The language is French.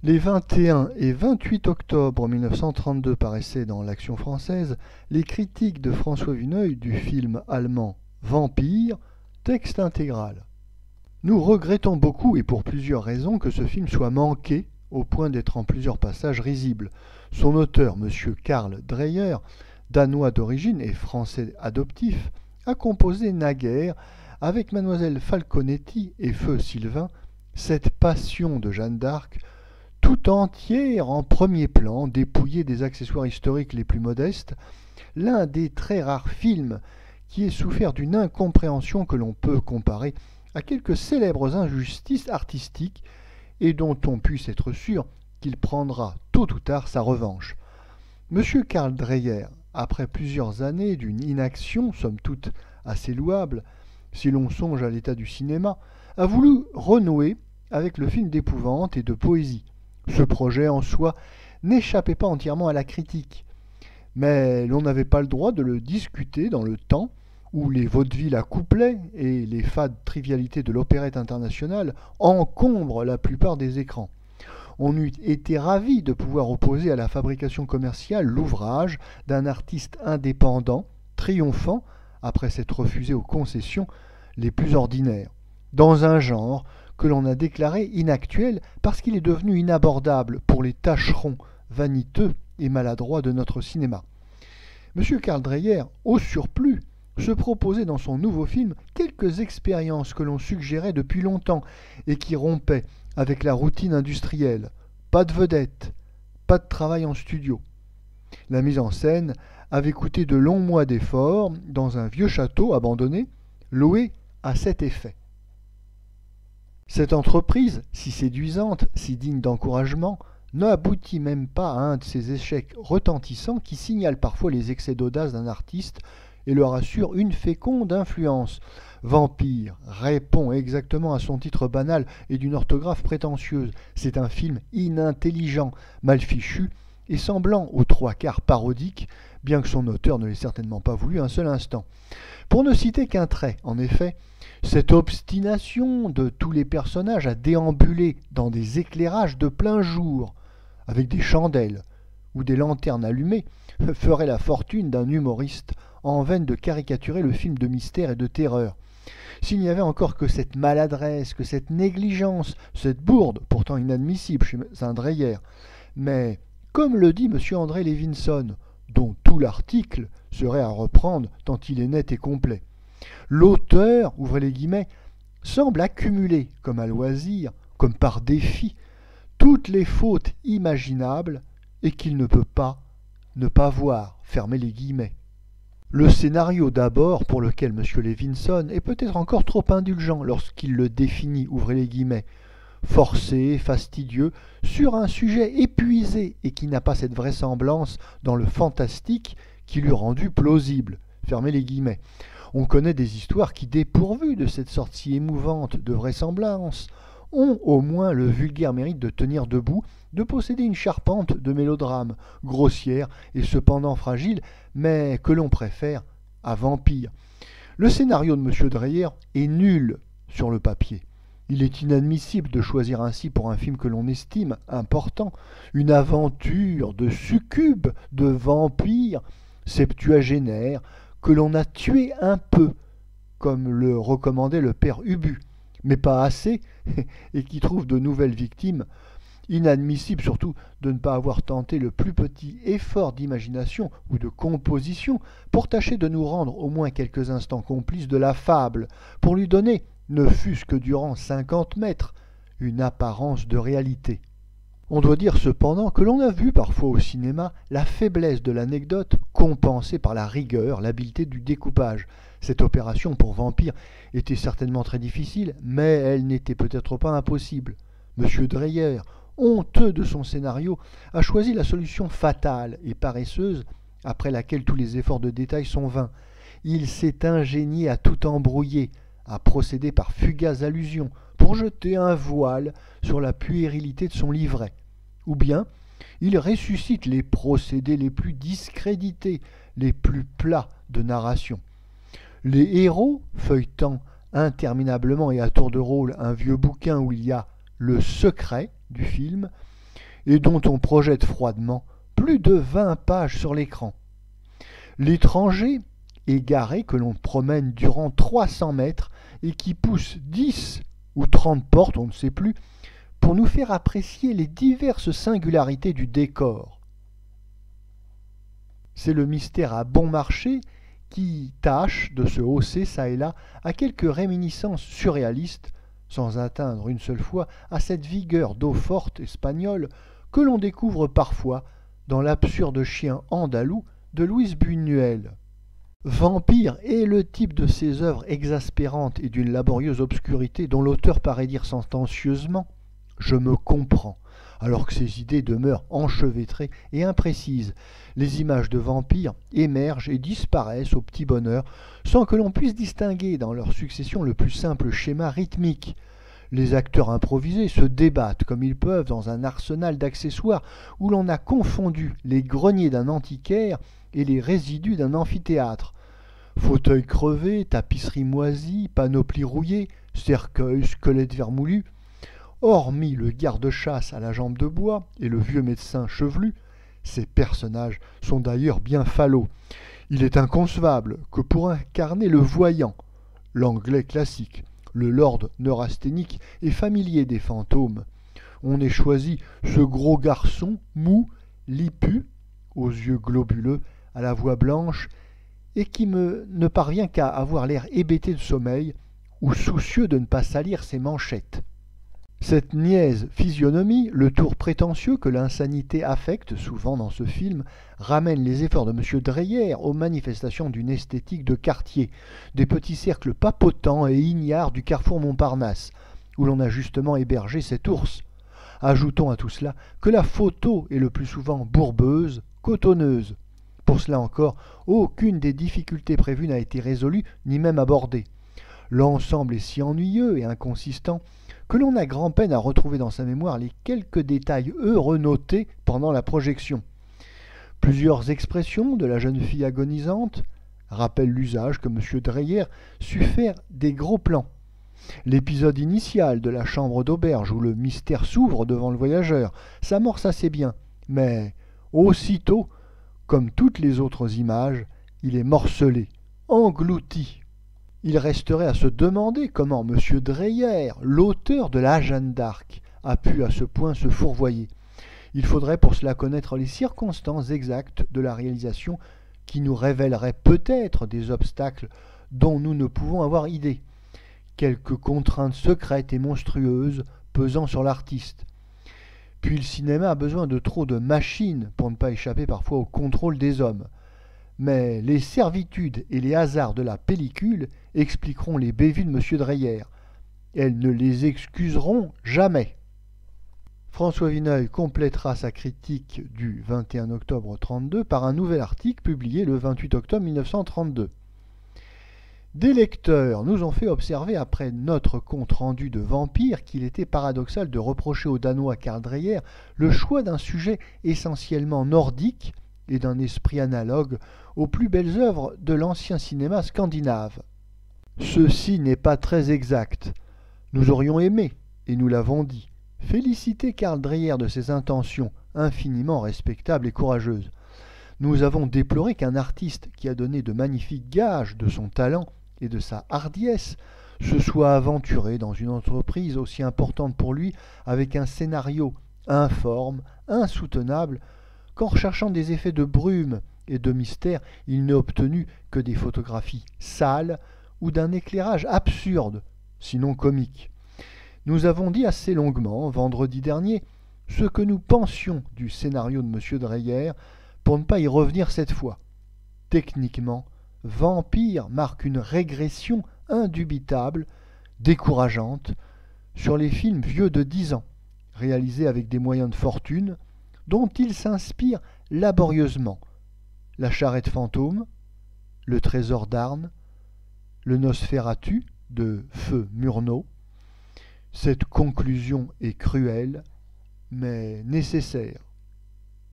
Les 21 et 28 octobre 1932 paraissaient dans l'Action française les critiques de François Vuneuil du film allemand Vampire, texte intégral. Nous regrettons beaucoup, et pour plusieurs raisons, que ce film soit manqué au point d'être en plusieurs passages risibles. Son auteur, M. Karl Dreyer, danois d'origine et français adoptif, a composé naguère, avec Mademoiselle Falconetti et Feu Sylvain, cette passion de Jeanne d'Arc, tout entière en premier plan, dépouillée des accessoires historiques les plus modestes, l'un des très rares films qui ait souffert d'une incompréhension que l'on peut comparer à quelques célèbres injustices artistiques et dont on puisse être sûr qu'il prendra tôt ou tard sa revanche. M. Karl Dreyer, après plusieurs années d'une inaction somme toute assez louable, si l'on songe à l'état du cinéma, a voulu renouer avec le film d'épouvante et de poésie. Ce projet en soi n'échappait pas entièrement à la critique, mais l'on n'avait pas le droit de le discuter dans le temps où les vaudevilles à couplets et les fades trivialités de l'opérette internationale encombrent la plupart des écrans. On eût été ravi de pouvoir opposer à la fabrication commerciale l'ouvrage d'un artiste indépendant, triomphant, après s'être refusé aux concessions les plus ordinaires, dans un genre que l'on a déclaré inactuel parce qu'il est devenu inabordable pour les tâcherons vaniteux et maladroits de notre cinéma. M. Karl Dreyer, au surplus, se proposait dans son nouveau film quelques expériences que l'on suggérait depuis longtemps et qui rompaient avec la routine industrielle. Pas de vedettes, pas de travail en studio. La mise en scène avait coûté de longs mois d'efforts dans un vieux château abandonné, loué à cet effet. Cette entreprise, si séduisante, si digne d'encouragement, n'aboutit même pas à un de ces échecs retentissants qui signalent parfois les excès d'audace d'un artiste et leur assure une féconde influence. Vampire répond exactement à son titre banal et d'une orthographe prétentieuse. C'est un film inintelligent, mal fichu et semblant aux trois quarts parodique, bien que son auteur ne l'ait certainement pas voulu un seul instant. Pour ne citer qu'un trait, en effet, cette obstination de tous les personnages à déambuler dans des éclairages de plein jour, avec des chandelles ou des lanternes allumées, ferait la fortune d'un humoriste en veine de caricaturer le film de mystère et de terreur. S'il n'y avait encore que cette maladresse, que cette négligence, cette bourde, pourtant inadmissible chez un Dreyer, mais, comme le dit M. André Levinson, dont tout l'article serait à reprendre tant il est net et complet, l'auteur, ouvrez les guillemets, semble accumuler, comme à loisir, comme par défi, toutes les fautes imaginables et qu'il ne peut pas ne pas voir, fermez les guillemets. Le scénario d'abord, pour lequel M. Levinson est peut-être encore trop indulgent lorsqu'il le définit, ouvrez les guillemets, forcé, fastidieux, sur un sujet épuisé et qui n'a pas cette vraisemblance dans le fantastique qui l'eût rendu plausible, fermez les guillemets. On connaît des histoires qui, dépourvues de cette sorte si émouvante de vraisemblance, ont au moins le vulgaire mérite de tenir debout, de posséder une charpente de mélodrame, grossière et cependant fragile, mais que l'on préfère à Vampire. Le scénario de M. Dreyer est nul sur le papier. Il est inadmissible de choisir ainsi pour un film que l'on estime important, une aventure de succube, de vampire, septuagénaire, que l'on a tué un peu, comme le recommandait le père Ubu, mais pas assez, et qui trouve de nouvelles victimes. Inadmissible surtout de ne pas avoir tenté le plus petit effort d'imagination ou de composition pour tâcher de nous rendre au moins quelques instants complices de la fable, pour lui donner, ne fût-ce que durant 50 mètres, une apparence de réalité. On doit dire cependant que l'on a vu parfois au cinéma la faiblesse de l'anecdote compensée par la rigueur, l'habileté du découpage. Cette opération pour Vampire était certainement très difficile, mais elle n'était peut-être pas impossible. M. Dreyer, honteux de son scénario, a choisi la solution fatale et paresseuse après laquelle tous les efforts de détail sont vains. Il s'est ingénié à tout embrouiller, à procéder par fugaces allusions, pour jeter un voile sur la puérilité de son livret. Ou bien, il ressuscite les procédés les plus discrédités, les plus plats de narration. Les héros, feuilletant interminablement et à tour de rôle un vieux bouquin où il y a le secret du film, et dont on projette froidement plus de 20 pages sur l'écran. L'étranger, égaré que l'on promène durant 300 mètres et qui pousse 10 ou 30 portes, on ne sait plus, pour nous faire apprécier les diverses singularités du décor. C'est le mystère à bon marché qui tâche de se hausser çà et là à quelques réminiscences surréalistes, sans atteindre une seule fois à cette vigueur d'eau forte espagnole que l'on découvre parfois dans l'absurde chien andalou de Luis Buñuel. Vampire est le type de ces œuvres exaspérantes et d'une laborieuse obscurité dont l'auteur paraît dire sentencieusement « Je me comprends », alors que ses idées demeurent enchevêtrées et imprécises. Les images de vampires émergent et disparaissent au petit bonheur, sans que l'on puisse distinguer dans leur succession le plus simple schéma rythmique. Les acteurs improvisés se débattent comme ils peuvent dans un arsenal d'accessoires où l'on a confondu les greniers d'un antiquaire et les résidus d'un amphithéâtre. Fauteuils crevés, tapisseries moisies, panoplies rouillées, cercueils, squelettes vermoulus. Hormis le garde-chasse à la jambe de bois et le vieux médecin chevelu, ces personnages sont d'ailleurs bien falots. Il est inconcevable que pour incarner le voyant, l'anglais classique, le lord neurasthénique et familier des fantômes, on ait choisi ce gros garçon mou, lipu, aux yeux globuleux, à la voix blanche, et qui ne parvient qu'à avoir l'air hébété de sommeil ou soucieux de ne pas salir ses manchettes. Cette niaise physionomie, le tour prétentieux que l'insanité affecte souvent dans ce film, ramène les efforts de M. Dreyer aux manifestations d'une esthétique de quartier, des petits cercles papotants et ignares du carrefour Montparnasse, où l'on a justement hébergé cet ours. Ajoutons à tout cela que la photo est le plus souvent bourbeuse, cotonneuse. Pour cela encore, aucune des difficultés prévues n'a été résolue, ni même abordée. L'ensemble est si ennuyeux et inconsistant que l'on a grand-peine à retrouver dans sa mémoire les quelques détails heureux notés pendant la projection. Plusieurs expressions de la jeune fille agonisante rappellent l'usage que M. Dreyer sut faire des gros plans. L'épisode initial de la chambre d'auberge où le mystère s'ouvre devant le voyageur s'amorce assez bien, mais aussitôt, comme toutes les autres images, il est morcelé, englouti. Il resterait à se demander comment M. Dreyer, l'auteur de la Jeanne d'Arc, a pu à ce point se fourvoyer. Il faudrait pour cela connaître les circonstances exactes de la réalisation qui nous révéleraient peut-être des obstacles dont nous ne pouvons avoir idée, quelques contraintes secrètes et monstrueuses pesant sur l'artiste. Puis le cinéma a besoin de trop de machines pour ne pas échapper parfois au contrôle des hommes. Mais les servitudes et les hasards de la pellicule expliqueront les bévues de M. Dreyer. Elles ne les excuseront jamais. François Vineuil complétera sa critique du 21 octobre 1932 par un nouvel article publié le 28 octobre 1932. Des lecteurs nous ont fait observer après notre compte-rendu de Vampire qu'il était paradoxal de reprocher au Danois Karl Dreyer le choix d'un sujet essentiellement nordique et d'un esprit analogue aux plus belles œuvres de l'ancien cinéma scandinave. Ceci n'est pas très exact. Nous aurions aimé, et nous l'avons dit, féliciter Karl Dreyer de ses intentions infiniment respectables et courageuses. Nous avons déploré qu'un artiste qui a donné de magnifiques gages de son talent et de sa hardiesse se soit aventuré dans une entreprise aussi importante pour lui avec un scénario informe, insoutenable, qu'en recherchant des effets de brume et de mystère, il n'a obtenu que des photographies sales ou d'un éclairage absurde, sinon comique. Nous avons dit assez longuement, vendredi dernier, ce que nous pensions du scénario de M. Dreyer, pour ne pas y revenir cette fois. Techniquement, Vampire marque une régression indubitable, décourageante, sur les films vieux de 10 ans, réalisés avec des moyens de fortune, dont il s'inspire laborieusement. La charrette fantôme, le trésor d'Arnes, le Nosferatu de Feu Murnau. Cette conclusion est cruelle, mais nécessaire.